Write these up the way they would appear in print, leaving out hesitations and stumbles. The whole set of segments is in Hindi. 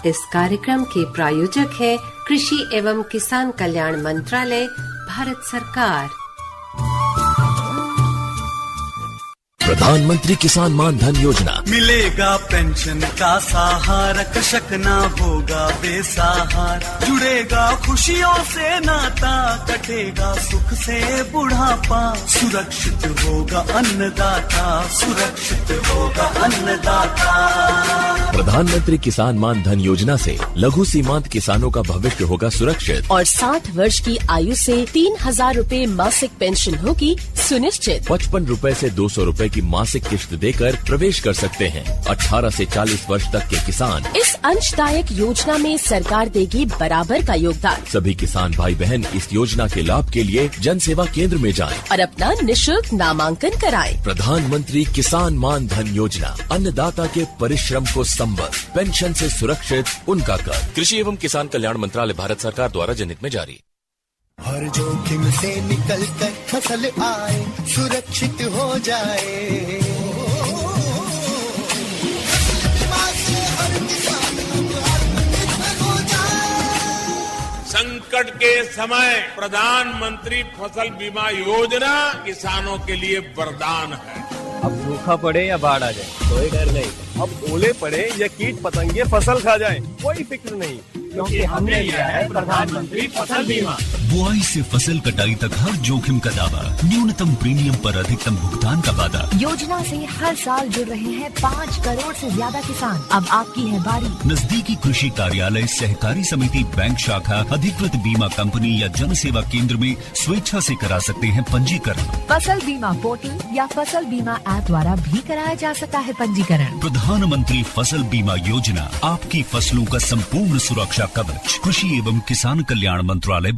इस कार्यक्रम के प्रायोजक है कृषि एवं किसान कल्याण मंत्रालय, भारत सरकार। प्रधानमंत्री किसान मान धन योजना। मिलेगा पेंशन का सहारा, कृषक ना होगा बेसहारा। जुड़ेगा खुशियों से नाता, कटेगा सुख से बुढ़ापा। सुरक्षित होगा अन्नदाता, सुरक्षित होगा अन्नदाता। प्रधानमंत्री किसान मान धन योजना से लघु सीमांत किसानों का भविष्य होगा सुरक्षित। और 60 वर्ष की आयु से 3,000 रूपए मासिक पेंशन होगी सुनिश्चित। 55 रूपए से 200 रूपए की मासिक किश्त देकर प्रवेश कर सकते हैं। 18 से 40 वर्ष तक के किसान इस अंशदायक योजना में सरकार देगी बराबर का योगदान। सभी किसान भाई बहन इस योजना के लाभ के लिए जन सेवा केंद्र में जाएं और अपना निशुल्क नामांकन कराएं। प्रधानमंत्री किसान मान धन योजना, अन्नदाता के परिश्रम को संबल, पेंशन से सुरक्षित उनका कर। कृषि एवं किसान कल्याण मंत्रालय, भारत सरकार द्वारा जनहित में जारी। हर जोखिम से निकल कर फसल आए, सुरक्षित हो जाए। हर किसान आत्मनिर्भर हो जाए। संकट के समय प्रधानमंत्री फसल बीमा योजना किसानों के लिए वरदान है। अब सूखा पड़े या बाढ़ आ जाए कोई डर नहीं। अब ओले पड़े या कीट पतंगे फसल खा जाए कोई फिक्र नहीं, क्योंकि हमने लिया है प्रधानमंत्री फसल बीमा। बुआई से फसल कटाई तक हर जोखिम का दावा, न्यूनतम प्रीमियम पर अधिकतम भुगतान का वादा। योजना से हर साल जुड़ रहे हैं 5 करोड़ से ज्यादा किसान। अब आपकी है बारी। नजदीकी कृषि कार्यालय, सहकारी समिति, बैंक शाखा, अधिकृत बीमा कंपनी या जन सेवा केंद्र में स्वेच्छा से करा सकते हैं पंजीकरण। फसल बीमा पोर्टल या फसल बीमा ऐप द्वारा भी कराया जा सकता है पंजीकरण। प्रधानमंत्री फसल बीमा योजना, आपकी फसलों का संपूर्ण सुरक्षा कवच। कृषि एवं किसान कल्याण मंत्रालय।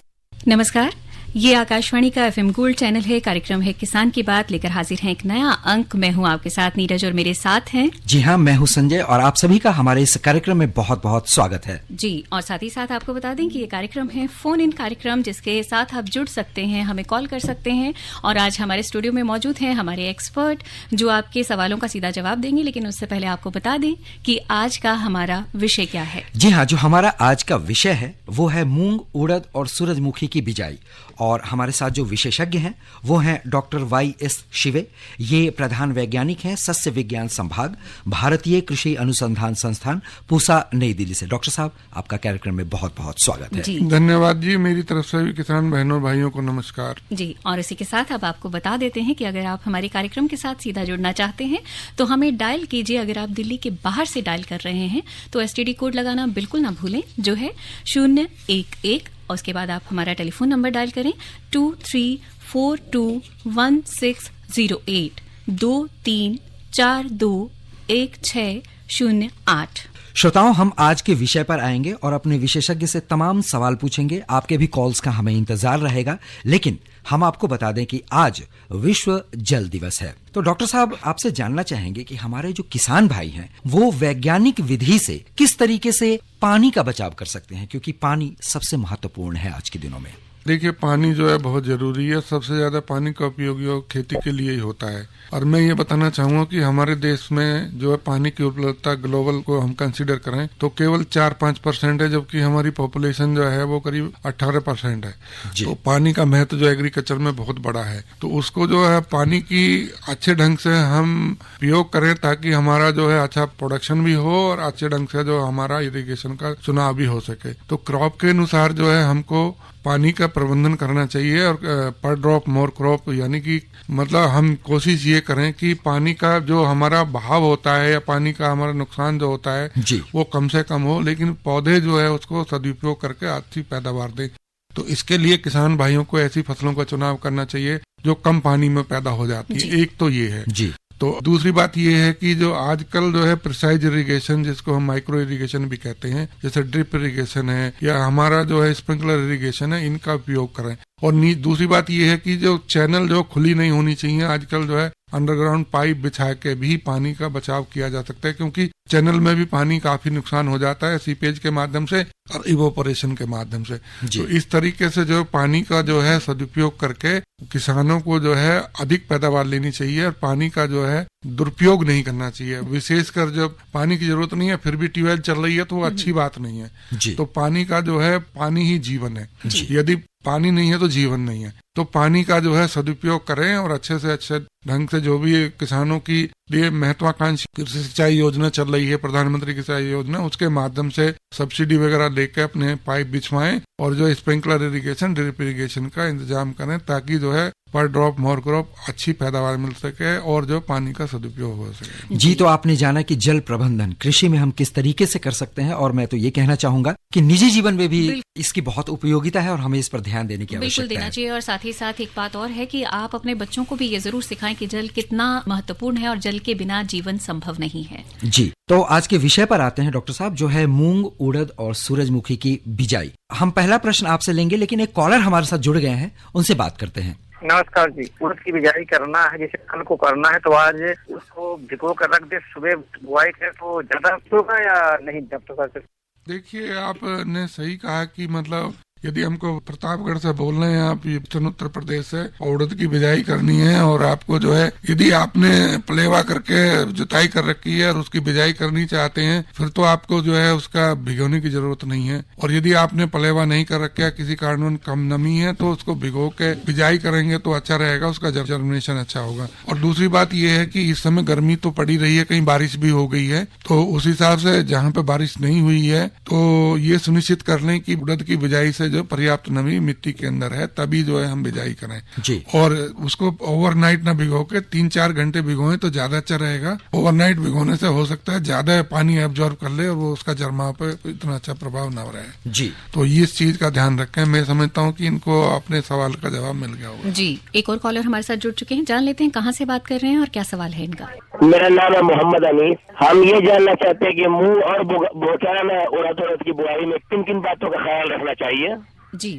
नमस्कार, ये आकाशवाणी का एफएम गोल्ड चैनल है। कार्यक्रम है किसान की बात, लेकर हाजिर है एक नया अंक। मैं हूं आपके साथ नीरज और मेरे साथ हैं जी हाँ, मैं हूं संजय और आप सभी का हमारे इस कार्यक्रम में बहुत बहुत स्वागत है जी। और साथ ही साथ आपको बता दें कि ये कार्यक्रम है फोन इन कार्यक्रम, जिसके साथ आप जुड़ सकते हैं, हमें कॉल कर सकते हैं। और आज हमारे स्टूडियो में मौजूद हैं हमारे एक्सपर्ट, जो आपके सवालों का सीधा जवाब देंगे। लेकिन उससे पहले आपको बता दें कि आज का हमारा विषय क्या है। जी हाँ, जो हमारा आज का विषय है वो है मूंग, उड़द और सूरजमुखी की बिजाई। और हमारे साथ जो विशेषज्ञ हैं वो हैं डॉक्टर YS शिवे। ये प्रधान वैज्ञानिक हैं सस्य विज्ञान संभाग, भारतीय कृषि अनुसंधान संस्थान, पूसा, नई दिल्ली से। डॉक्टर साहब, आपका कार्यक्रम में बहुत बहुत स्वागत है। धन्यवाद जी, मेरी तरफ से भी किसान बहनों भाइयों को नमस्कार जी। और इसी के साथ अब आपको बता देते हैं कि अगर आप हमारे कार्यक्रम के साथ सीधा जुड़ना चाहते हैं तो हमें डायल कीजिए। अगर आप दिल्ली के बाहर से डायल कर रहे हैं तो STD कोड लगाना बिल्कुल ना भूलें, जो है 011। और उसके बाद आप हमारा टेलीफोन नंबर डायल करें 23421608 23421608। श्रोताओं, हम आज के विषय पर आएंगे और अपने विशेषज्ञ से तमाम सवाल पूछेंगे। आपके भी कॉल्स का हमें इंतजार रहेगा। लेकिन हम आपको बता दें कि आज विश्व जल दिवस है। तो डॉक्टर साहब, आपसे जानना चाहेंगे कि हमारे जो किसान भाई हैं वो वैज्ञानिक विधि से किस तरीके से पानी का बचाव कर सकते हैं, क्योंकि पानी सबसे महत्वपूर्ण है आज के दिनों में। देखिए, पानी जो है बहुत जरूरी है। सबसे ज्यादा पानी का उपयोग खेती के लिए ही होता है। और मैं ये बताना चाहूंगा कि हमारे देश में जो है पानी की उपलब्धता ग्लोबल को हम कंसीडर करें तो केवल 4-5% है, जबकि हमारी पॉपुलेशन जो है वो करीब 18% है। तो पानी का महत्व जो एग्रीकल्चर में बहुत बड़ा है। तो उसको जो है पानी की अच्छे ढंग से हम उपयोग करें ताकि हमारा जो है अच्छा प्रोडक्शन भी हो और अच्छे ढंग से जो हमारा इरिगेशन का चुनाव भी हो सके। तो क्रॉप के अनुसार जो है हमको पानी का प्रबंधन करना चाहिए। और पर ड्रॉप मोर क्रॉप, यानी कि मतलब हम कोशिश ये करें कि पानी का जो हमारा बहाव होता है या पानी का हमारा नुकसान जो होता है वो कम से कम हो, लेकिन पौधे जो है उसको सदुपयोग करके अच्छी पैदावार दें। तो इसके लिए किसान भाइयों को ऐसी फसलों का चुनाव करना चाहिए जो कम पानी में पैदा हो जाती है। एक तो ये है जी। तो दूसरी बात ये है कि जो आजकल जो है प्रिसाइज इरिगेशन, जिसको हम माइक्रो इरिगेशन भी कहते हैं, जैसे ड्रिप इरिगेशन है या हमारा जो है स्प्रिंकलर इरिगेशन है, इनका उपयोग करें। और दूसरी बात ये है कि जो चैनल जो खुली नहीं होनी चाहिए। आजकल जो है अंडरग्राउंड पाइप बिछा के भी पानी का बचाव किया जा सकता है, क्योंकि चैनल में भी पानी काफी नुकसान हो जाता है सीपेज के माध्यम से और इवोपोरेशन के माध्यम से। तो इस तरीके से जो पानी का जो है सदुपयोग करके किसानों को जो है अधिक पैदावार लेनी चाहिए और पानी का जो है दुरुपयोग नहीं करना चाहिए। विशेषकर जब पानी की जरूरत नहीं है फिर भी ट्यूबवेल चल रही है तो वो अच्छी बात नहीं है। तो पानी का जो है, पानी ही जीवन है, यदि पानी नहीं है तो जीवन नहीं है। तो पानी का जो है सदुपयोग करें और अच्छे से अच्छे ढंग से जो भी किसानों की लिए महत्वाकांक्षी कृषि सिंचाई योजना चल रही है, प्रधानमंत्री सिंचाई योजना, उसके माध्यम से सब्सिडी वगैरह लेके अपने पाइप बिछवाएं और जो स्प्रिंकलर इरिगेशन, ड्रिप इरिगेशन का इंतजाम करें ताकि जो है पर ड्रॉप मोर क्रॉप अच्छी पैदावार मिल सके और जो पानी का सदुपयोग हो सके। जी, तो आपने जाना कि जल प्रबंधन कृषि में हम किस तरीके से कर सकते हैं, और मैं तो ये कहना चाहूंगा कि निजी जीवन में भी इसकी बहुत उपयोगिता है और हमें इस पर ध्यान देने की आवश्यकता है। बिल्कुल देना चाहिए। और साथ ही साथ एक बात और है कि आप अपने बच्चों को भी ये जरूर सिखाएं कि जल कितना महत्वपूर्ण है और जल के बिना जीवन संभव नहीं है। जी, तो आज के विषय पर आते हैं डॉक्टर साहब, जो है मूंग, उड़द और सूरजमुखी की बिजाई। हम पहला प्रश्न आपसे लेंगे, लेकिन एक कॉलर हमारे साथ जुड़ गए हैं, उनसे बात करते हैं। नमस्कार जी। उड़द की बिजाई करना है, जैसे कल को करना है तो आज उसको भिगो कर रख दे, सुबह बुआई करे तो ज्यादा होगा या नहीं? जब तो कर सकते। देखिए, आपने सही कहा कि मतलब यदि हमको प्रतापगढ़ से बोल रहे हैं आप, उत्तर प्रदेश से, उड़द की बिजाई करनी है और आपको जो है यदि आपने पलेवा करके जुताई कर रखी है और उसकी बिजाई करनी चाहते हैं फिर तो आपको जो है उसका भिगोने की जरूरत नहीं है। और यदि आपने पलेवा नहीं कर रखा है, किसी कारण कम नमी है, तो उसको भिगो के बिजाई करेंगे तो अच्छा रहेगा, उसका जर्मिनेशन अच्छा होगा। और दूसरी बात यह है कि इस समय गर्मी तो पड़ी रही है, कहीं बारिश भी हो गई है, तो उस हिसाब से जहाँ पे बारिश नहीं हुई है तो ये सुनिश्चित कर लें कि उड़द की बिजाई से जो पर्याप्त नमी मिट्टी के अंदर है तभी जो है हम बिजाई करें जी। और उसको ओवरनाइट ना भिगो के 3-4 घंटे भिगोएं तो ज्यादा अच्छा रहेगा। ओवरनाइट भिगोने से हो सकता है ज्यादा पानी एब्जॉर्ब कर ले और वो उसका जर्मा पे इतना अच्छा प्रभाव न रहे जी। तो ये इस चीज का ध्यान रखें। मैं समझता हूँ कि इनको अपने सवाल का जवाब मिल गया होगा जी। एक और कॉलर हमारे साथ जुड़ चुके हैं, जान लेते हैं कहाँ से बात कर रहे हैं और क्या सवाल है इनका। मेरा नाम है मोहम्मद अनीस। हम ये जानना चाहते हैं कि मूंग और बोचारा में उड़द की बुआई में किन किन बातों का ख्याल रखना चाहिए जी।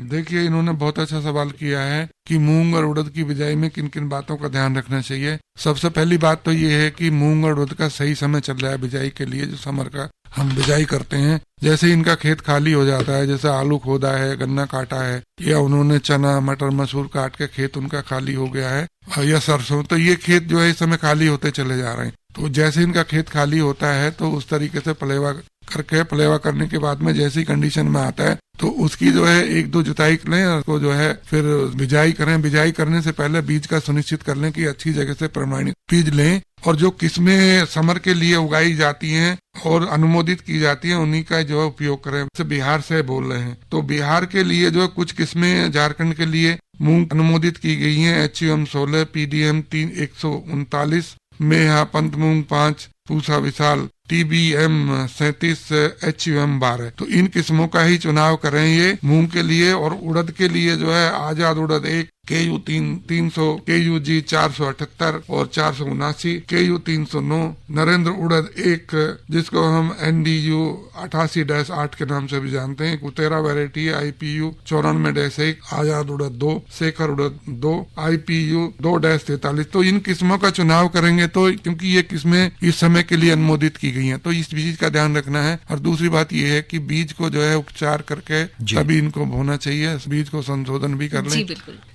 देखिए, इन्होंने बहुत अच्छा सवाल किया है कि मूंग और उड़द की बिजाई में किन किन बातों का ध्यान रखना चाहिए। सबसे पहली बात तो ये है कि मूंग और उड़द का सही समय चल रहा है बिजाई के लिए, जो समर का हम बिजाई करते हैं। जैसे इनका खेत खाली हो जाता है, जैसे आलू खोदा है, गन्ना काटा है, या उन्होंने चना मटर मसूर काट के खेत उनका खाली हो गया है, या सरसों, तो ये खेत जो है इस समय खाली होते चले जा रहे हैं। तो जैसे इनका खेत खाली होता है तो उस तरीके से पलेवा करने के बाद में जैसी कंडीशन में आता है तो उसकी जो है 1-2 जुताई लें और उसको जो है फिर बिजाई करें। बिजाई करने से पहले बीज का सुनिश्चित कर लें कि अच्छी जगह से प्रमाणित बीज लें और जो किस्में समर के लिए उगाई जाती हैं और अनुमोदित की जाती हैं उन्हीं का जो है उपयोग करें। जैसे बिहार से बोल रहे हैं तो बिहार के लिए जो कुछ किस्में, झारखंड के लिए मूंग अनुमोदित की गई हैं, HUM 16, PDM 139, मेहा पंत मूंग 5, पूसा विशाल, TBM 37, HUM 12। तो इन किस्मों का ही चुनाव करें ये मूंग के लिए। और उड़द के लिए जो है आजाद उड़द 1, KU 300, KUG 478 और 479, KU 309, नरेंद्र उड़द 1 जिसको हम NDU 88-8 के नाम से भी जानते हैं, कुतेरा वैरायटी है, IPU 94-1, आजाद उड़द 2, शेखर उड़द 2, IPU 2-43। तो इन किस्मों का चुनाव करेंगे तो, क्योंकि ये किस्में इस समय के लिए अनुमोदित की गई हैं, तो इस बीज का ध्यान रखना है। और दूसरी बात ये है कि बीज को जो है उपचार करके तभी इनको बोना चाहिए, बीज को संशोधन भी कर लें।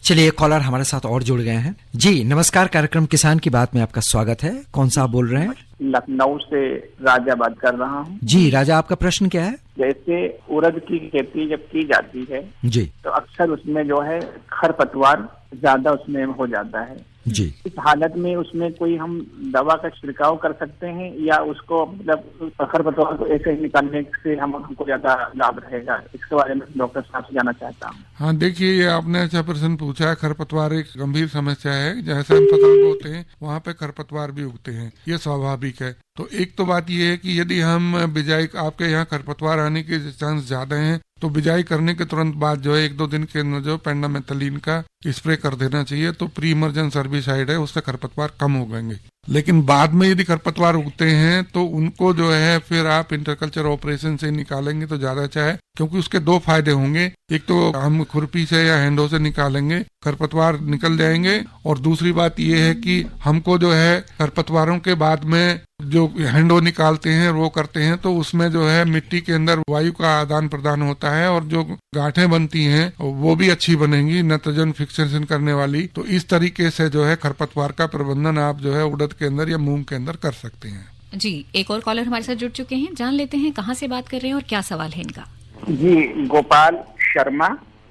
चलिए, कॉलर हमारे साथ और जुड़ गए हैं। जी नमस्कार, कार्यक्रम किसान की बात में आपका स्वागत है। कौन सा आप बोल रहे हैं? लखनऊ से राजा बात कर रहा हूँ। जी राजा, आपका प्रश्न क्या है? जैसे उड़द की खेती जब की जाती है जी तो अक्सर उसमें जो है खरपतवार ज्यादा उसमें हो जाता है जी। इस हालत में उसमें कोई हम दवा का छिड़काव कर सकते हैं या उसको मतलब खरपतवार को ऐसे ही निकालने से हमको ज्यादा लाभ रहेगा? इसके बारे में डॉक्टर साहब से जानना चाहता हूँ। हाँ देखिए, ये आपने अच्छा प्रश्न पूछा है। खरपतवार एक गंभीर समस्या है। जैसे हम फसल बोते हैं वहाँ पे खरपतवार भी उगते हैं, ये स्वाभाविक है। तो एक तो बात ये है कि यदि हम बिजाई, आपके यहाँ खरपतवार आने के चांस ज्यादा हैं तो बिजाई करने के तुरंत बाद जो है 1-2 दिन के अंदर जो पेंडामेथलिन का स्प्रे कर देना चाहिए, तो प्री इमर्जेंस हर्बिसाइड है, उससे खरपतवार कम हो गएंगे। लेकिन बाद में यदि खरपतवार उगते हैं तो उनको जो है फिर आप इंटरकल्चर ऑपरेशन से निकालेंगे तो ज्यादा अच्छा है, क्योंकि उसके दो फायदे होंगे। एक तो हम खुरपी से या हैंडो से निकालेंगे, खरपतवार निकल जाएंगे, और दूसरी बात ये है कि हमको जो है खरपतवारों के बाद में जो हैंडो निकालते हैं वो करते हैं, तो उसमें जो है मिट्टी के अंदर वायु का आदान प्रदान होता है और जो गांठें बनती हैं वो भी अच्छी बनेंगी, नाइट्रोजन फिक्सेशन करने वाली। तो इस तरीके से जो है खरपतवार का प्रबंधन आप जो है उड़द के अंदर या मूंग के अंदर कर सकते हैं। जी, एक और कॉलर हमारे साथ जुड़ चुके हैं, जान लेते हैं कहाँ से बात कर रहे हैं और क्या सवाल है इनका। जी, गोपाल शर्मा,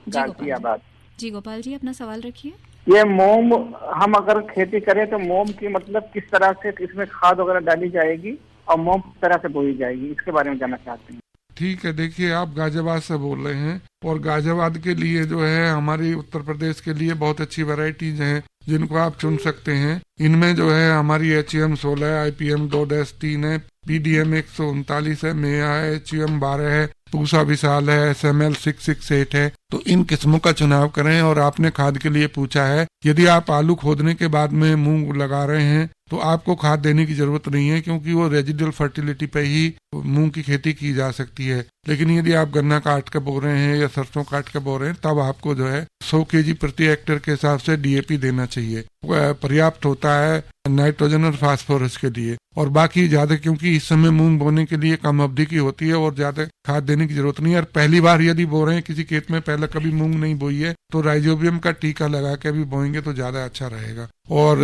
गाजियाबाद। जी गोपाल जी, अपना सवाल रखिए। ये मोम हम अगर खेती करें तो मोम की मतलब किस तरह से इसमें खाद वगैरह डाली जाएगी और मोम किस तरह से बोई जाएगी, इसके बारे में जानना चाहते हैं। ठीक है, देखिए आप गाजियाबाद से बोल रहे हैं और गाजियाबाद के लिए जो है हमारी उत्तर प्रदेश के लिए बहुत अच्छी वैरायटीज हैं जिनको आप चुन सकते हैं। इनमें जो है हमारी HM 16, IPM 2-3 है, PDM 139 है, मेया है, HM 12 है, पूसा विशाल है, SML 668 है। तो इन किस्मों का चुनाव करें। और आपने खाद के लिए पूछा है, यदि आप आलू खोदने के बाद में मूंग लगा रहे हैं तो आपको खाद देने की जरूरत नहीं है, क्योंकि वो रेजिडुअल फर्टिलिटी पे ही मूंग की खेती की जा सकती है। लेकिन यदि आप गन्ना काट के बो रहे हैं या सरसों काट के बो रहे हैं तब आपको जो है 100 kg प्रति हेक्टेयर के हिसाब से DAP देना चाहिए, पर्याप्त होता है नाइट्रोजन और फास्फोरस के लिए। और बाकी ज्यादा, क्योंकि इस समय मूंग बोने के लिए कम अवधि की होती है और ज्यादा खाद देने की जरूरत नहीं है। और पहली बार यदि बो रहे हैं किसी खेत में, पहले कभी मूंग नहीं बोई है, तो राइजोबियम का टीका लगा के भी बोएंगे तो ज्यादा अच्छा रहेगा। और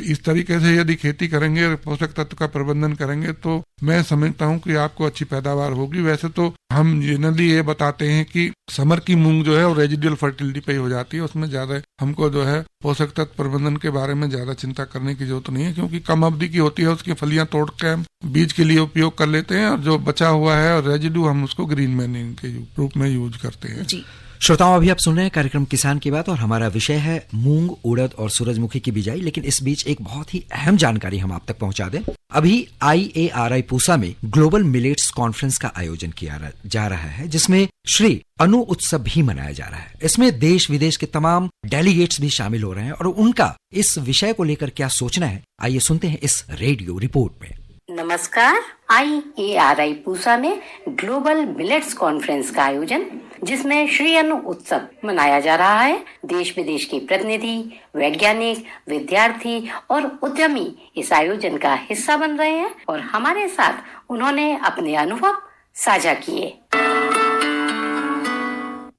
इस तरीके से यदि खेती करेंगे और पोषक तत्व का प्रबंधन करेंगे तो मैं समझता हूँ कि आपको अच्छी पैदावार होगी। वैसे तो हम जनरली ये बताते हैं कि समर की मूंग जो है वो रेजिडुअल फर्टिलिटी पे ही हो जाती है, उसमें ज्यादा हमको जो है पोषक तत्व प्रबंधन के बारे में ज्यादा चिंता करने की जरूरत नहीं है, क्योंकि कम अवधि की होती है। उसकी फलियां तोड़ के हम बीज के लिए उपयोग कर लेते हैं और जो बचा हुआ है और रेजिडू हम उसको ग्रीन मैन्यूर के रूप में यूज करते हैं। जी श्रोताओं, अभी आप सुन रहे हैं कार्यक्रम किसान की बात और हमारा विषय है मूंग, उड़द और सूरजमुखी की बिजाई। लेकिन इस बीच एक बहुत ही अहम जानकारी हम आप तक पहुंचा दें। अभी IARI पूसा में ग्लोबल मिलेट्स कॉन्फ्रेंस का आयोजन किया जा रहा है, जिसमें श्री अनु उत्सव भी मनाया जा रहा है। इसमें देश विदेश के तमाम डेलीगेट्स भी शामिल हो रहे हैं और उनका इस विषय को लेकर क्या सोचना है, आइए सुनते हैं इस रेडियो रिपोर्ट में। नमस्कार। IARI पूसा में ग्लोबल मिलेट्स कॉन्फ्रेंस का आयोजन, जिसमें श्री अनु उत्सव मनाया जा रहा है। देश विदेश के प्रतिनिधि, वैज्ञानिक, विद्यार्थी और उद्यमी इस आयोजन का हिस्सा बन रहे हैं और हमारे साथ उन्होंने अपने अनुभव साझा किए।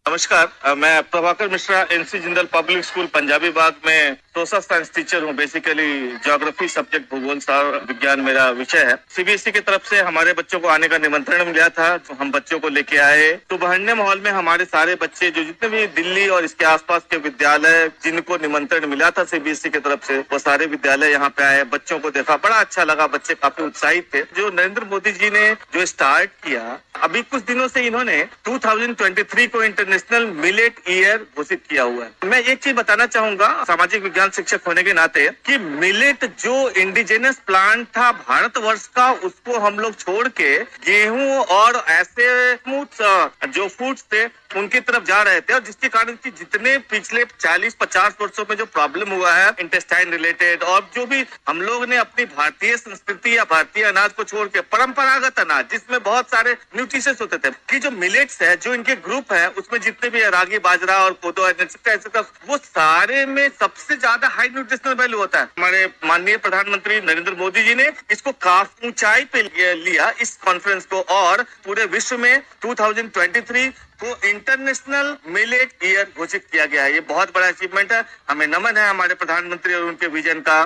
नमस्कार, मैं Prabhakar Mishra, NC Jindal public school Punjabi Bagh में सोशल साइंस टीचर हूँ। बेसिकली ज्योग्राफी सब्जेक्ट, भूगोल विज्ञान मेरा विषय है। CBSE की तरफ से हमारे बच्चों को आने का निमंत्रण मिला था, तो हम बच्चों को लेके आए। तो बहन्ने माहौल में हमारे सारे बच्चे, जो जितने भी दिल्ली और इसके आसपास के विद्यालय जिनको निमंत्रण मिला था CBSE की तरफ से, वो सारे विद्यालय यहाँ पे आए। बच्चों को देखा, बड़ा अच्छा लगा, बच्चे काफी उत्साहित थे। जो नरेंद्र मोदी जी ने जो स्टार्ट किया, अभी कुछ दिनों से इन्होंने 2023 को इंटरनेशनल मिलेट ईयर घोषित किया हुआ है। मैं एक चीज बताना चाहूंगा सामाजिक विज्ञान शिक्षक होने के नाते, कि मिलेट जो इंडिजिनस प्लांट था भारतवर्ष का, उसको हम लोग छोड़ के गेहूं और ऐसे जो फूड्स थे उनकी तरफ जा रहे थे, और जिसके कारण की जितने पिछले 40-50 वर्षों में जो प्रॉब्लम हुआ है इंटेस्टाइन रिलेटेड, और जो भी हम लोग ने अपनी भारतीय संस्कृति या भारतीय अनाज को छोड़ के परंपरागत अनाज जिसमें बहुत सारे न्यूट्रिशंस होते थे, कि जो मिलेट्स है, जो इनके ग्रुप है, उसमें जितने भी रागी, बाजरा और कोदो ऐसे वो सारे में सबसे ज्यादा हाई न्यूट्रिशनल वैल्यू होता है। हमारे माननीय प्रधानमंत्री नरेंद्र मोदी जी ने इसको काफी ऊंचाई पे लिया इस कॉन्फ्रेंस को, और पूरे विश्व में 2023 को इंटरनेशनल मिलेट ईयर घोषित किया गया है। ये बहुत बड़ा अचीवमेंट है। हमें नमन है हमारे प्रधानमंत्री और उनके विजन का।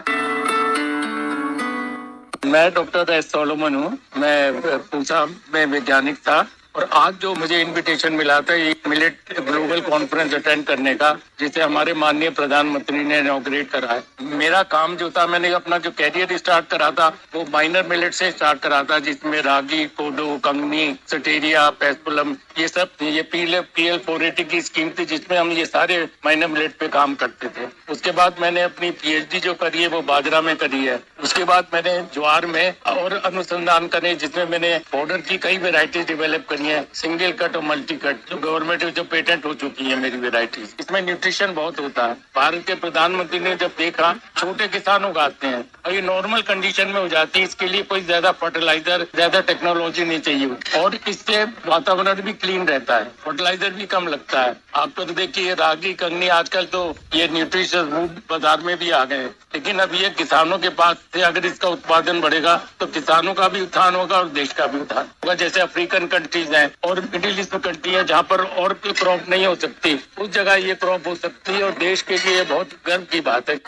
मैं डॉक्टर एस सोलोमन हूँ। मैं पूसा में वैज्ञानिक था और आज जो मुझे इनविटेशन मिला था ये मिलेट ग्लोबल कॉन्फ्रेंस अटेंड करने का, जिसे हमारे माननीय प्रधानमंत्री ने इनॉग्रेट करा है। मेरा काम जो था, मैंने अपना जो कैरियर स्टार्ट करा था वो माइनर मिलेट से स्टार्ट करा था, जिसमें रागी, कोडो, कंगनी, सटेरिया, पेस्पुलम ये सब ये PL 480 की स्कीम थी जिसमें हम ये सारे माइनर मिलेट पे काम करते थे। उसके बाद मैंने अपनी PhD जो करी है वो बाजरा में करी है। उसके बाद मैंने ज्वार में और अनुसंधान करे जिसमें मैंने पाउडर की कई वेराइटीज डेवलप करी है, सिंगल कट और मल्टी कट, जो गवर्नमेंट जो पेटेंट हो चुकी है मेरी वेराइटीज। इसमें न्यूट्रिशन बहुत होता है। भारत के प्रधानमंत्री ने जब देखा छोटे किसान उगाते हैं और ये नॉर्मल कंडीशन में हो जाती है, इसके लिए कोई ज्यादा फर्टिलाइजर, ज्यादा टेक्नोलॉजी नहीं चाहिए और इससे वातावरण भी क्लीन रहता है, फर्टिलाइजर भी कम लगता है। आप तो देखिए रागी, कंगनी, आजकल तो ये न्यूट्रिशियस फूड बाजार में भी आ गए, लेकिन अब ये किसानों के पास से अगर इसका उत्पादन बढ़ेगा तो किसानों का भी उत्थान होगा और देश का भी उत्थान होगा। जैसे अफ्रीकन कंट्रीज हैं और मिडिल ईस्ट कंट्री है जहाँ पर और कोई क्रॉप नहीं हो सकती, उस जगह ये क्रॉप हो सकती है और देश के लिए बहुत गर्व की बात है।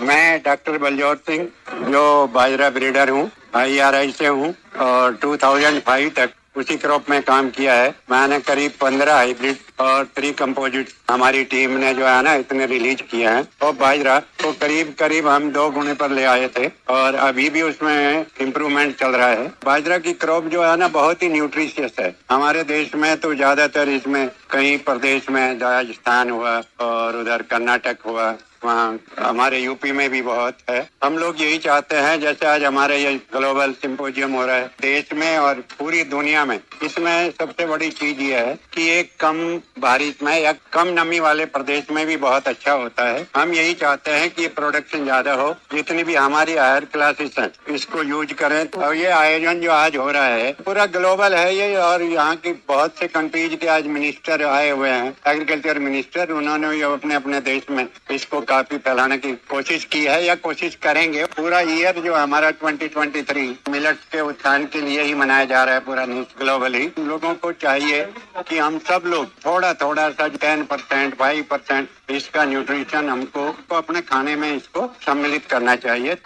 मैं डॉक्टर बलजोत सिंह जो बाजरा ब्रीडर हूँ, IRI से हूँ और 2005 तक उसी क्रॉप में काम किया है। मैंने करीब 15 हाइब्रिड और 3 कंपोजिट हमारी टीम ने जो है ना इतने रिलीज किए हैं। और बाजरा तो करीब हम 2 गुने पर ले आए थे और अभी भी उसमें इम्प्रूवमेंट चल रहा है। बाजरा की क्रॉप जो है ना बहुत ही न्यूट्रिशियस है। हमारे देश में तो ज्यादातर इसमें कई प्रदेश में राजस्थान हुआ और उधर कर्नाटक हुआ, वहाँ हमारे यूपी में भी बहुत है। हम लोग यही चाहते हैं जैसे आज हमारे ये ग्लोबल सिंपोजियम हो रहा है देश में और पूरी दुनिया में, इसमें सबसे बड़ी चीज ये है कि एक कम बारिश में या कम नमी वाले प्रदेश में भी बहुत अच्छा होता है। हम यही चाहते हैं कि प्रोडक्शन ज्यादा हो, जितनी भी हमारी हायर क्लासेस हैं इसको यूज करें। और ये आयोजन जो आज हो रहा है पूरा ग्लोबल है ये, और यहाँ की बहुत से कंट्रीज के आज मिनिस्टर आए हुए हैं, एग्रीकल्चर मिनिस्टर, उन्होंने अपने अपने देश में इसको काफी फैलाने की कोशिश की है या कोशिश करेंगे। पूरा ईयर जो हमारा 2023 मिलेट के उत्थान के लिए ही मनाया जा रहा है पूरा ग्लोबली। लोगों को चाहिए कि हम सब लोग थोड़ा सा 10%, 5% इसका न्यूट्रिशन हमको अपने खाने में इसको सम्मिलित करना चाहिए।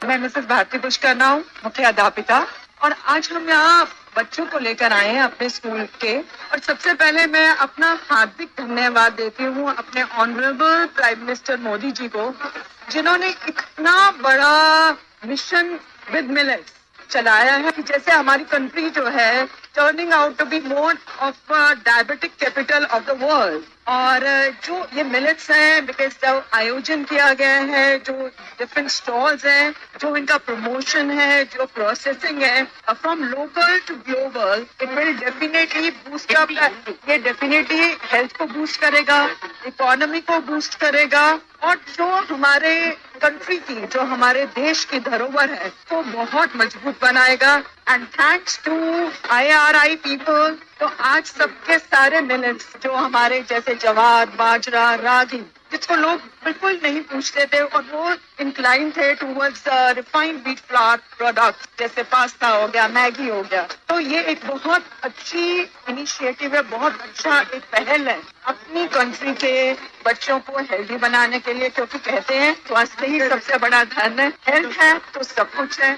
मैं मिसेस भारती पुष्करना हूँ, मुख्य अध्यापिका, और आज हम यहाँ बच्चों को लेकर आए हैं अपने स्कूल के। और सबसे पहले मैं अपना हार्दिक धन्यवाद देती हूँ अपने honourable prime minister Modi ji को, जिन्होंने इतना बड़ा मिशन विद मिलेट्स चलाया है कि जैसे हमारी कंट्री जो है turning out to be more of diabetic capital of the world. और जो ये मिलेट्स हैं, बिकॉज जब आयोजन किया गया है, जो डिफरेंट स्टॉल्स हैं, जो इनका प्रमोशन है, जो प्रोसेसिंग है, from local to global, it will definitely boost up. ये डेफिनेटली हेल्थ को बूस्ट करेगा, इकोनॉमी को बूस्ट करेगा, और जो हमारे कंट्री की, जो हमारे देश की धरोहर है, वो बहुत मजबूत बनाएगा। And thanks to IRI people, तो आज सबके सारे मिलेट्स जो हमारे जैसे ज्वार, बाजरा, रागी, जिसको लोग बिल्कुल नहीं पूछते थे और वो इंक्लाइन थे towards refined wheat flour products जैसे पास्ता हो गया, मैगी हो गया। तो ये एक बहुत अच्छी इनिशिएटिव है, बहुत अच्छा एक पहल है अपनी कंट्री के बच्चों को हेल्दी बनाने के लिए, क्योंकि कहते हैं स्वास्थ्य ही सबसे बड़ा धन है। हेल्थ है तो सब कुछ है।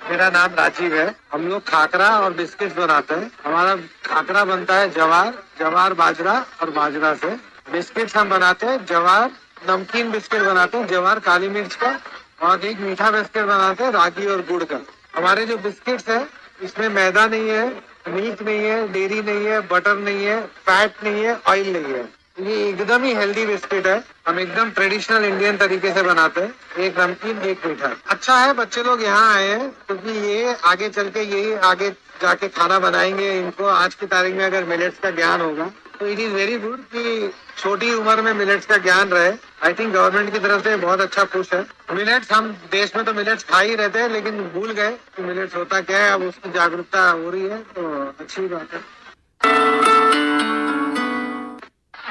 मेरा नाम राजीव है। हम लोग खाकरा और बिस्किट बनाते हैं। हमारा खाकरा बनता है जवार बाजरा और बाजरा से। बिस्किट्स हम बनाते हैं जवार नमकीन बिस्किट बनाते हैं, जवार काली मिर्च का, और एक मीठा बिस्किट बनाते हैं रागी और गुड़ का। हमारे जो बिस्किट्स है इसमें मैदा नहीं है, मिल्क नहीं है, डेयरी नहीं है, बटर नहीं है, फैट नहीं है, ऑयल नहीं है। ये एकदम ही हेल्दी बिस्किट है। हम एकदम ट्रेडिशनल इंडियन तरीके से बनाते हैं, एक नमकीन एक मीठा। अच्छा है बच्चे लोग यहाँ आए हैं क्योंकि ये आगे चल के यही आगे जाके खाना बनाएंगे। इनको आज की तारीख में अगर मिलेट्स का ज्ञान होगा तो इट इज वेरी गुड कि छोटी उम्र में मिलेट्स का ज्ञान रहे। आई थिंक गवर्नमेंट की तरफ से बहुत अच्छा पुश है। मिलेट्स, हम देश में तो मिलेट्स खा ही रहते हैं लेकिन भूल गए कि मिलेट्स होता क्या है। अब उसकी जागरूकता हो रही है तो अच्छी बात है।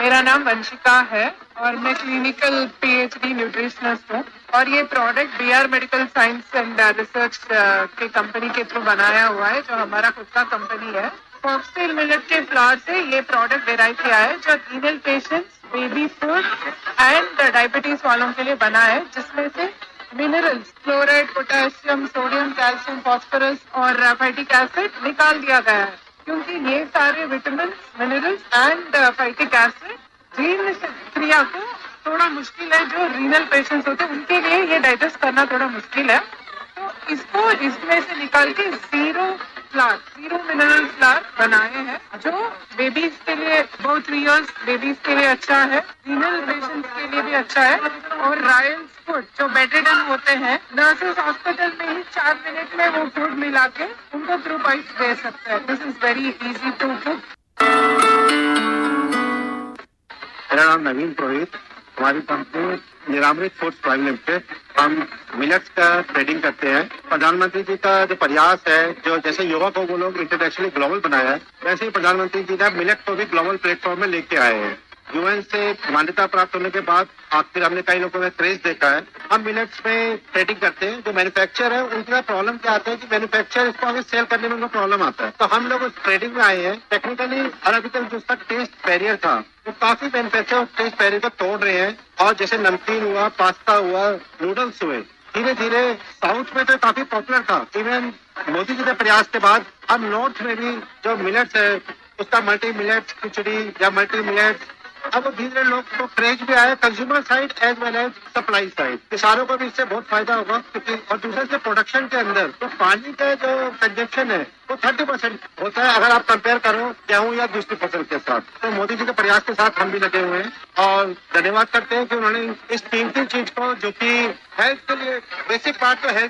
मेरा नाम वंशिका है और मैं क्लिनिकल PhD न्यूट्रिशनिस्ट हूँ, और ये product BR medical science and research के कंपनी के थ्रू बनाया हुआ है, जो हमारा खुद का कंपनी है। फॉक्सटेल मिलेट के फ्लावर से ये प्रोडक्ट डिराइव किया है, जो renal patients, baby food and diabetes वालों के लिए बना है, जिसमें से minerals, chloride, potassium, sodium, calcium, phosphorus और फैटिक एसिड निकाल दिया गया है, क्योंकि ये सारे विटामिन, मिनरल्स एंड फैटिक एसिड जीर्ण क्रिया को थोड़ा मुश्किल है, जो रीनल पेशेंट्स होते हैं उनके लिए ये डाइजेस्ट करना थोड़ा मुश्किल है। तो इसको इसमें से निकाल के जीरो मिनरल फ्लावर बनाए हैं, जो बेबीज के लिए बहुत 3 इयर्स बेबीज के लिए अच्छा है, रीनल पेशेंट्स के लिए भी अच्छा है। और रायल्स फूड जो बेडेडन होते हैं, नर्सेस हॉस्पिटल में ही 4 मिनट में वो फूड मिला के उनको थ्रू पाइप्स दे सकते हैं। This is very easy to cook. मेरा नाम नवीन पुरोहित, हमारी company Niramrit foods private limited, हम मिलेट्स का ट्रेडिंग करते हैं। प्रधानमंत्री जी का जो प्रयास है, जो जैसे युवा को वो लोग इंटरनेशनली ग्लोबल बनाया है, वैसे ही प्रधानमंत्री जी ने मिलेट को भी ग्लोबल प्लेटफॉर्म में लेके आए हैं। यूएन से मान्यता प्राप्त होने के बाद आखिर हमने कई लोगों में क्रेज देखा है। हम मिलेट्स में ट्रेडिंग करते हैं। जो मैन्युफैक्चर है उनका प्रॉब्लम क्या आता है कि मैन्युफैक्चर इसको आगे सेल करने में उनको प्रॉब्लम आता है, तो हम लोग उस ट्रेडिंग में आए हैं। टेक्निकली और अभी तक जो उसका टेस्ट बैरियर था, वो काफी मैन्युफैक्चर टेस्ट बैरियर को तोड़ रहे हैं। और जैसे नमकीन हुआ, पास्ता हुआ, नूडल्स हुए, धीरे धीरे साउथ में तो काफी पॉपुलर था। इवन मोदी जी के प्रयास के बाद अब नॉर्थ में भी जो मिलेट्स है उसका मल्टी मिलेट खिचड़ी या मल्टी मिलेट, अब धीरे लोग को क्रेज भी आया, consumer side as well as supply side. किसानों को भी इससे बहुत फायदा होगा, क्योंकि और दूसरे से प्रोडक्शन के अंदर तो पानी का जो कंजप्शन है वो 30% होता है अगर आप कंपेयर करो गेहूं या दूसरी फसल के साथ। तो मोदी जी के प्रयास के साथ हम भी लगे हुए हैं और धन्यवाद करते हैं कि उन्होंने इस कीमती चीज को, जो कि हेल्थ के लिए बेसिक पार्ट तो है।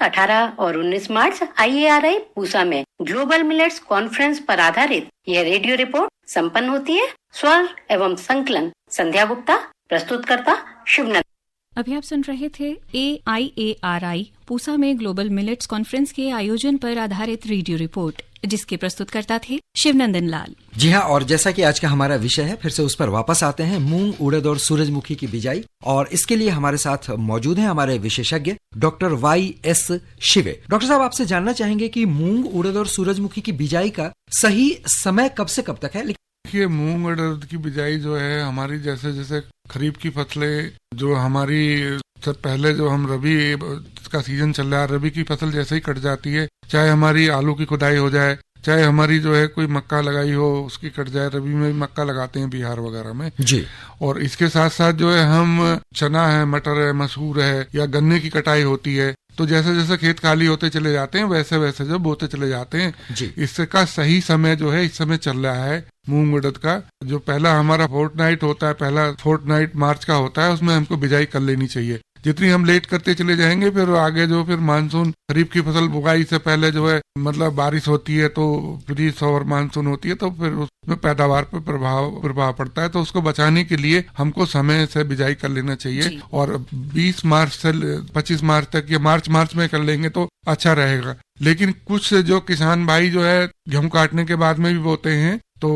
18 और 19 मार्च IARI पूसा में ग्लोबल मिलेट्स कॉन्फ्रेंस पर आधारित यह रेडियो रिपोर्ट संपन्न होती है। स्वर एवं संकलन संध्या गुप्ता, प्रस्तुतकर्ता शिवनंदन। अभी आप सुन रहे थे AIARI पूसा में ग्लोबल मिलेट्स कॉन्फ्रेंस के आयोजन पर आधारित रेडियो रिपोर्ट, जिसके प्रस्तुतकर्ता थे शिवनंदन लाल। जी हाँ, और जैसा कि आज का हमारा विषय है, फिर से उस पर वापस आते हैं। मूंग, उड़द और सूरजमुखी की बिजाई, और इसके लिए हमारे साथ मौजूद हैं हमारे विशेषज्ञ डॉक्टर YS शिवे। डॉक्टर साहब, आपसे जानना चाहेंगे कि मूंग, उड़द और सूरजमुखी की बिजाई का सही समय कब से कब तक है? देखिए, मूंग उड़द की बिजाई जो है हमारी, जैसे जैसे खरीफ की फसलें जो हमारी सब पहले जो हम रबी का सीजन चल रहा है, रबी की फसल जैसे ही कट जाती है, चाहे हमारी आलू की खुदाई हो जाए, चाहे हमारी जो है कोई मक्का लगाई हो उसकी कट जाए, रबी में भी मक्का लगाते हैं बिहार वगैरह में जी। और इसके साथ साथ जो है हम चना है, मटर है, मसूर है या गन्ने की कटाई होती है, तो जैसे जैसे खेत खाली होते चले जाते हैं वैसे वैसे जो बोते चले जाते हैं जी। इसका सही समय जो है इस समय चल रहा है मूंग उड़द का। जो पहला हमारा फोर्टनाइट होता है, पहला फोर्टनाइट मार्च का होता है, उसमें हमको बिजाई कर लेनी चाहिए। जितनी हम लेट करते चले जाएंगे फिर आगे जो फिर मानसून, खरीफ की फसल बुआई से पहले जो है मतलब बारिश होती है तो प्री और मानसून होती है, तो फिर उसमें पैदावार पर प्रभाव पड़ता है। तो उसको बचाने के लिए हमको समय से बिजाई कर लेना चाहिए और 20 मार्च से 25 मार्च तक या मार्च में कर लेंगे तो अच्छा रहेगा। लेकिन कुछ जो किसान भाई जो है गेहूं काटने के बाद में भी बोते हैं तो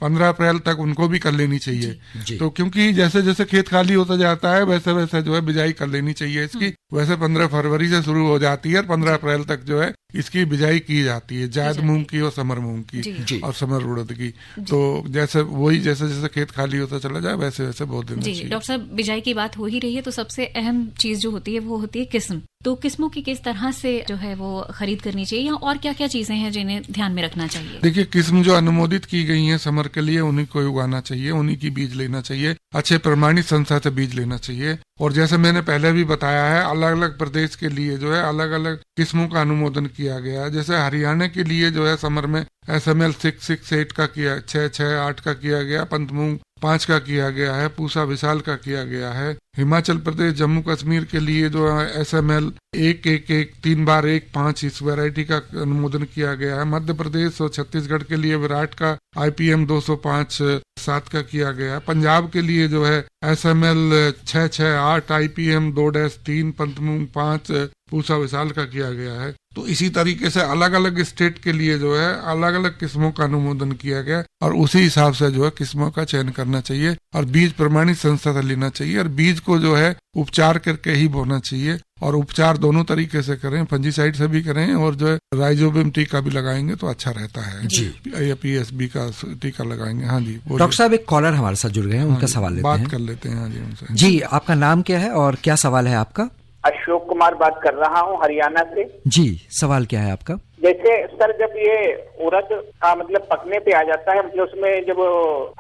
15 अप्रैल तक उनको भी कर लेनी चाहिए। तो क्योंकि जैसे जैसे खेत खाली होता जाता है वैसे वैसे जो है बिजाई कर लेनी चाहिए इसकी। वैसे 15 फरवरी से शुरू हो जाती है और 15 अप्रैल तक जो है इसकी बिजाई की जाती है, जायद मूंग की और समर मूंग की और समर उड़द की। तो जैसे वही जैसे जैसे खेत खाली होता चला जाए वैसे वैसे बहुत देना चाहिए। डॉक्टर साहब, बिजाई की बात हो ही रही है तो सबसे अहम चीज जो होती है वो होती है किस्म। तो किस्मों की किस तरह से जो है वो खरीद करनी चाहिए या और क्या क्या चीजें हैं जिन्हें ध्यान में रखना चाहिए? देखिए, किस्म जो अनुमोदित की गई है समर के लिए उन्हीं को उगाना चाहिए, उन्हीं की बीज लेना चाहिए, अच्छे प्रमाणित संस्था से बीज लेना चाहिए। और जैसे मैंने पहले भी बताया है, अलग अलग प्रदेश के लिए जो है अलग अलग किस्मों का अनुमोदन किया गया है। जैसे हरियाणा के लिए जो है समर में SML 668 का किया, 668 का किया गया, पंतमूंग 5 का किया गया है, पूसा विशाल का किया गया है। हिमाचल प्रदेश, जम्मू कश्मीर के लिए जो है SML 111 3 बार 1-5 इस वैरायटी का अनुमोदन किया गया है। मध्य प्रदेश और छत्तीसगढ़ के लिए विराट का IPM 205-7 का किया गया है। पंजाब के लिए जो है SML 668 IPM 2-3 पंतमूंग 5 पूसा विशाल का किया गया है। तो इसी तरीके से अलग अलग स्टेट के लिए जो है अलग अलग किस्मों का अनुमोदन किया गया और उसी हिसाब से जो है किस्मों का चयन करना चाहिए और बीज प्रमाणित संस्था से लेना चाहिए और बीज को जो है उपचार करके ही बोना चाहिए। और उपचार दोनों तरीके से करें, फंजीसाइड से भी करें और जो है राइजोबियम टीका भी लगाएंगे तो अच्छा रहता है जी। या PSB का टीका लगाएंगे। हाँ जी डॉक्टर साहब, एक कॉलर हमारे साथ जुड़ गए हैं, उनका सवाल लेते हैं। बात कर लेते हैं। हाँ जी उनसे। जी, आपका नाम क्या है और क्या सवाल है आपका? अशोक कुमार बात कर रहा हूँ हरियाणा से। जी, सवाल क्या है आपका? जैसे सर, जब ये उड़द का मतलब पकने पे आ जाता है, मतलब उसमें जब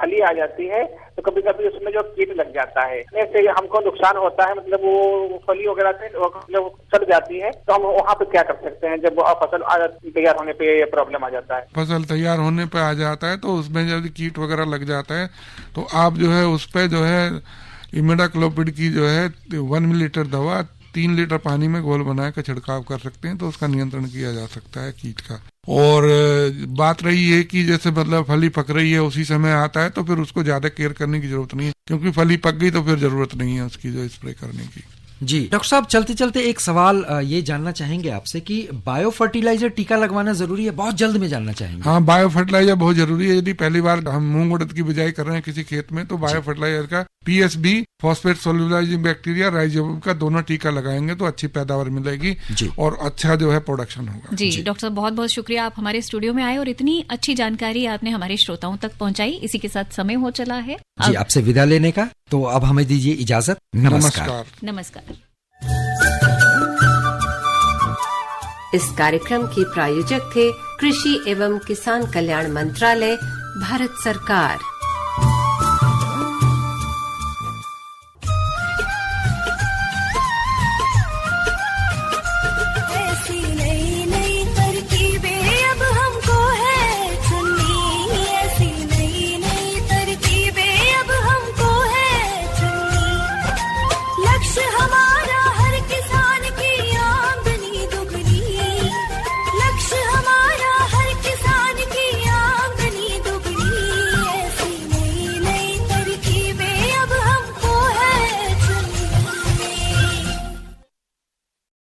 फली आ जाती है तो तो कभी कभी उसमें जो कीट लग जाता है, इससे हमको नुकसान होता है, मतलब वो फली वगैरह से मतलब सड़ जाती है। तो हम वहाँ पे क्या कर सकते हैं जब फसल तैयार होने पे ये प्रॉब्लम आ जाता है? फसल तैयार होने पे आ जाता है तो उसमें जब कीट वगैरह लग जाता है तो आप जो है उस पे जो है इमिडाक्लोपिड की जो है 1 मिलीलीटर दवा 3 लीटर पानी में घोल बना के छिड़काव कर सकते हैं, तो उसका नियंत्रण किया जा सकता है कीट का। और बात रही है कि जैसे मतलब फली पक रही है उसी समय आता है तो फिर उसको ज्यादा केयर करने की जरूरत नहीं है, क्योंकि फली पक गई तो फिर जरूरत नहीं है उसकी जो स्प्रे करने की। जी डॉक्टर साहब, चलते चलते एक सवाल ये जानना चाहेंगे आपसे कि बायो फर्टिलाइजर टीका लगवाना जरूरी है? बहुत जल्द में जानना चाहेंगे। हाँ, बायो फर्टिलाइजर बहुत जरूरी है। यदि पहली बार हम मूंग उड़द की बिजाई कर रहे हैं किसी खेत में तो बायो फर्टिलाइजर का PSB फॉस्फेट सोल्यूलाइजिंग बैक्टीरिया राइजोबियम का दोनों टीका लगाएंगे तो अच्छी पैदावार मिलेगी और अच्छा जो है प्रोडक्शन होगा। जी डॉक्टर साहब, बहुत बहुत शुक्रिया, आप हमारे स्टूडियो में आए और इतनी अच्छी जानकारी आपने हमारे श्रोताओं तक पहुंचाई। इसी के साथ समय हो चला है जी आपसे विदा लेने का, तो अब हमें दीजिए इजाजत। नमस्कार। नमस्कार। इस कार्यक्रम के प्रायोजक थे कृषि एवं किसान कल्याण मंत्रालय, भारत सरकार।